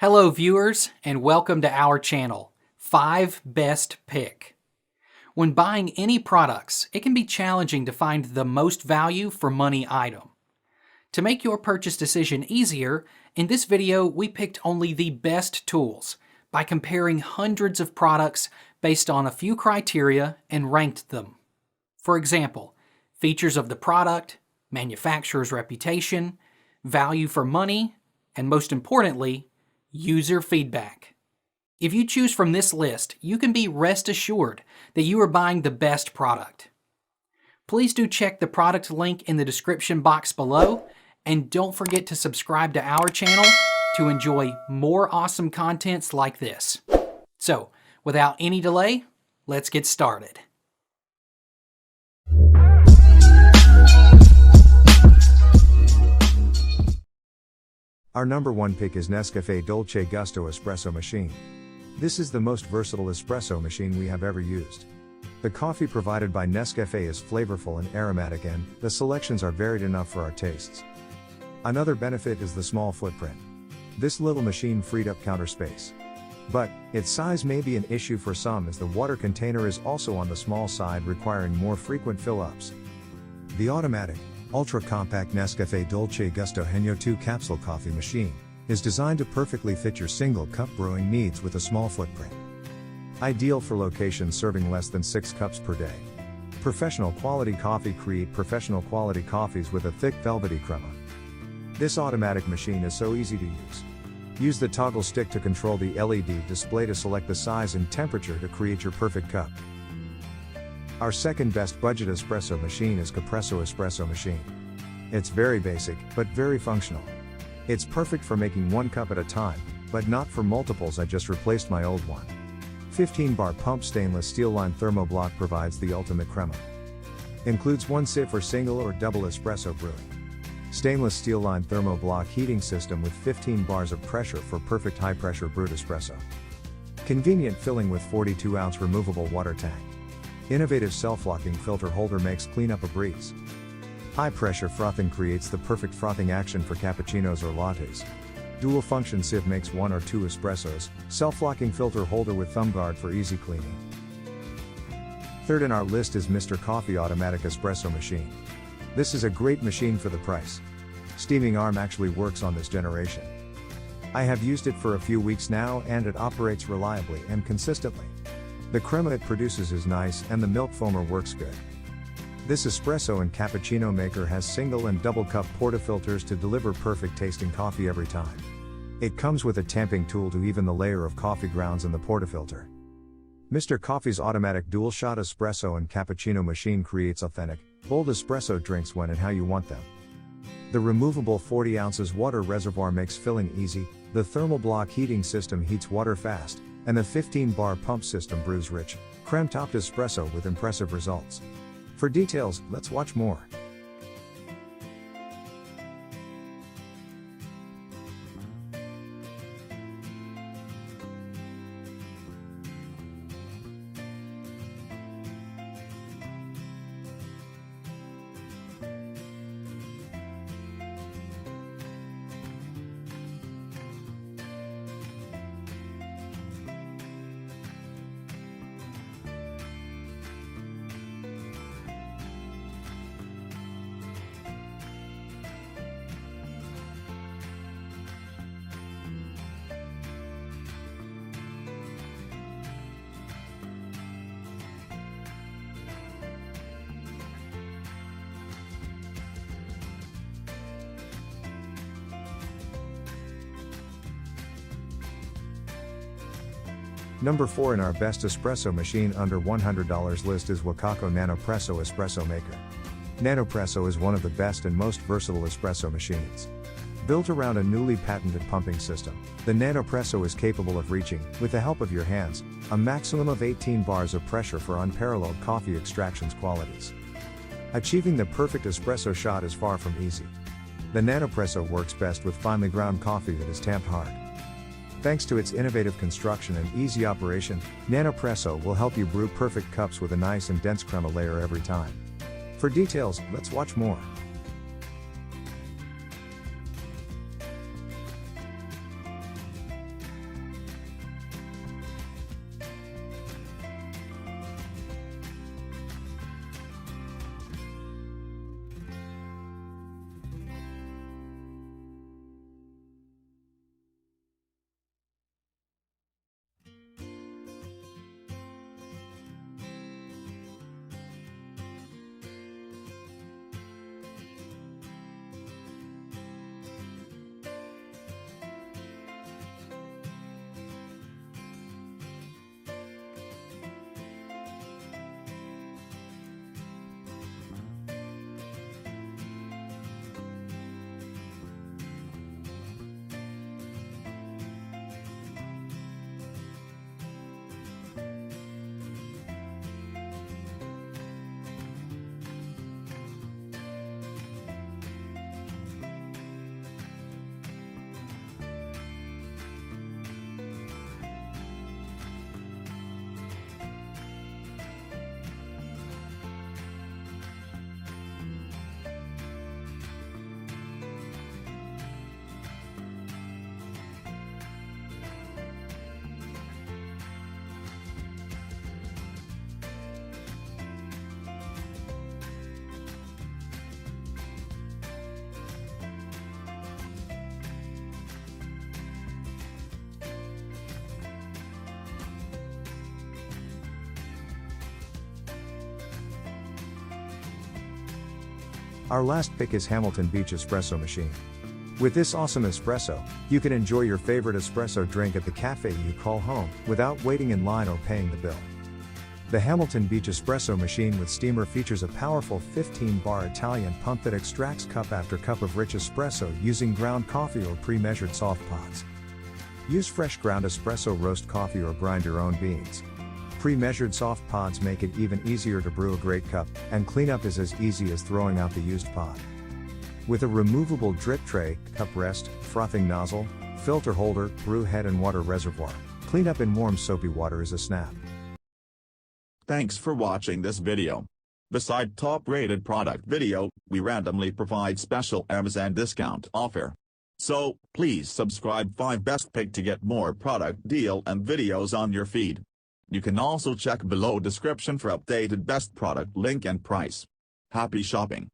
Hello viewers, and welcome to our channel, 5 Best Pick. When buying any products, it can be challenging to find the most value for money item. To make your purchase decision easier, in this video we picked only the best tools by comparing hundreds of products based on a few criteria and ranked them. For example, features of the product, manufacturer's reputation, value for money, and most importantly, user feedback. If you choose from this list, you can be rest assured that you are buying the best product. Please do check the product link in the description box below, and don't forget to subscribe to our channel to enjoy more awesome contents like this. So, without any delay, let's get started. Our number one pick is Nescafé Dolce Gusto Espresso Machine. This is the most versatile espresso machine we have ever used. The coffee provided by Nescafé is flavorful and aromatic, and the selections are varied enough for our tastes. Another benefit is the small footprint. This little machine freed up counter space. But its size may be an issue for some, as the water container is also on the small side, requiring more frequent fill-ups. The automatic, ultra-compact Nescafé Dolce Gusto Genio 2 capsule coffee machine is designed to perfectly fit your single-cup brewing needs with a small footprint. Ideal for locations serving less than 6 cups per day. Professional quality coffee. Create professional quality coffees with a thick velvety crema. This automatic machine is so easy to use. Use the toggle stick to control the LED display to select the size and temperature to create your perfect cup. Our second best budget espresso machine is Capresso Espresso Machine. It's very basic, but very functional. It's perfect for making one cup at a time, but not for multiples. I just replaced my old one. 15-bar pump stainless steel line thermoblock provides the ultimate crema. Includes 1 sieve for single or double espresso brewing. Stainless steel line thermoblock heating system with 15 bars of pressure for perfect high pressure brewed espresso. Convenient filling with 42-ounce removable water tank. Innovative self-locking filter holder makes cleanup a breeze. High-pressure frothing creates the perfect frothing action for cappuccinos or lattes. Dual-function sieve makes 1 or 2 espressos. Self-locking filter holder with thumb guard for easy cleaning. Third in our list is Mr. Coffee Automatic Espresso Machine. This is a great machine for the price. Steaming arm actually works on this generation. I have used it for a few weeks now, and it operates reliably and consistently. The crema it produces is nice, and the milk foamer works good. This espresso and cappuccino maker has single and double cup portafilters to deliver perfect tasting coffee every time. It comes with a tamping tool to even the layer of coffee grounds in the portafilter. Mr. Coffee's automatic dual shot espresso and cappuccino machine creates authentic, bold espresso drinks when and how you want them. The removable 40 ounces water reservoir makes filling easy, the thermal block heating system heats water fast, and the 15-bar pump system brews rich, creme-topped espresso with impressive results. For details, let's watch more. Number 4 in our best espresso machine under $100 list is Wacaco Nanopresso Espresso Maker. Nanopresso is one of the best and most versatile espresso machines. Built around a newly patented pumping system, the Nanopresso is capable of reaching, with the help of your hands, a maximum of 18 bars of pressure for unparalleled coffee extractions qualities. Achieving the perfect espresso shot is far from easy. The Nanopresso works best with finely ground coffee that is tamped hard. Thanks to its innovative construction and easy operation, Nanopresso will help you brew perfect cups with a nice and dense crema layer every time. For details, let's watch more. Our last pick is Hamilton Beach Espresso Machine. With this awesome espresso, you can enjoy your favorite espresso drink at the cafe you call home, without waiting in line or paying the bill. The Hamilton Beach Espresso Machine with steamer features a powerful 15-bar Italian pump that extracts cup after cup of rich espresso using ground coffee or pre-measured soft pods. Use fresh ground espresso, roast coffee, or grind your own beans. Pre-measured soft pods make it even easier to brew a great cup, and cleanup is as easy as throwing out the used pod. With a removable drip tray, cup rest, frothing nozzle, filter holder, brew head and water reservoir, cleanup in warm soapy water is a snap. Thanks for watching this video. Beside top-rated product video, we randomly provide special Amazon discount offer. So, please subscribe 5 Best Pick to get more product deal and videos on your feed. You can also check below description for updated best product link and price. Happy shopping!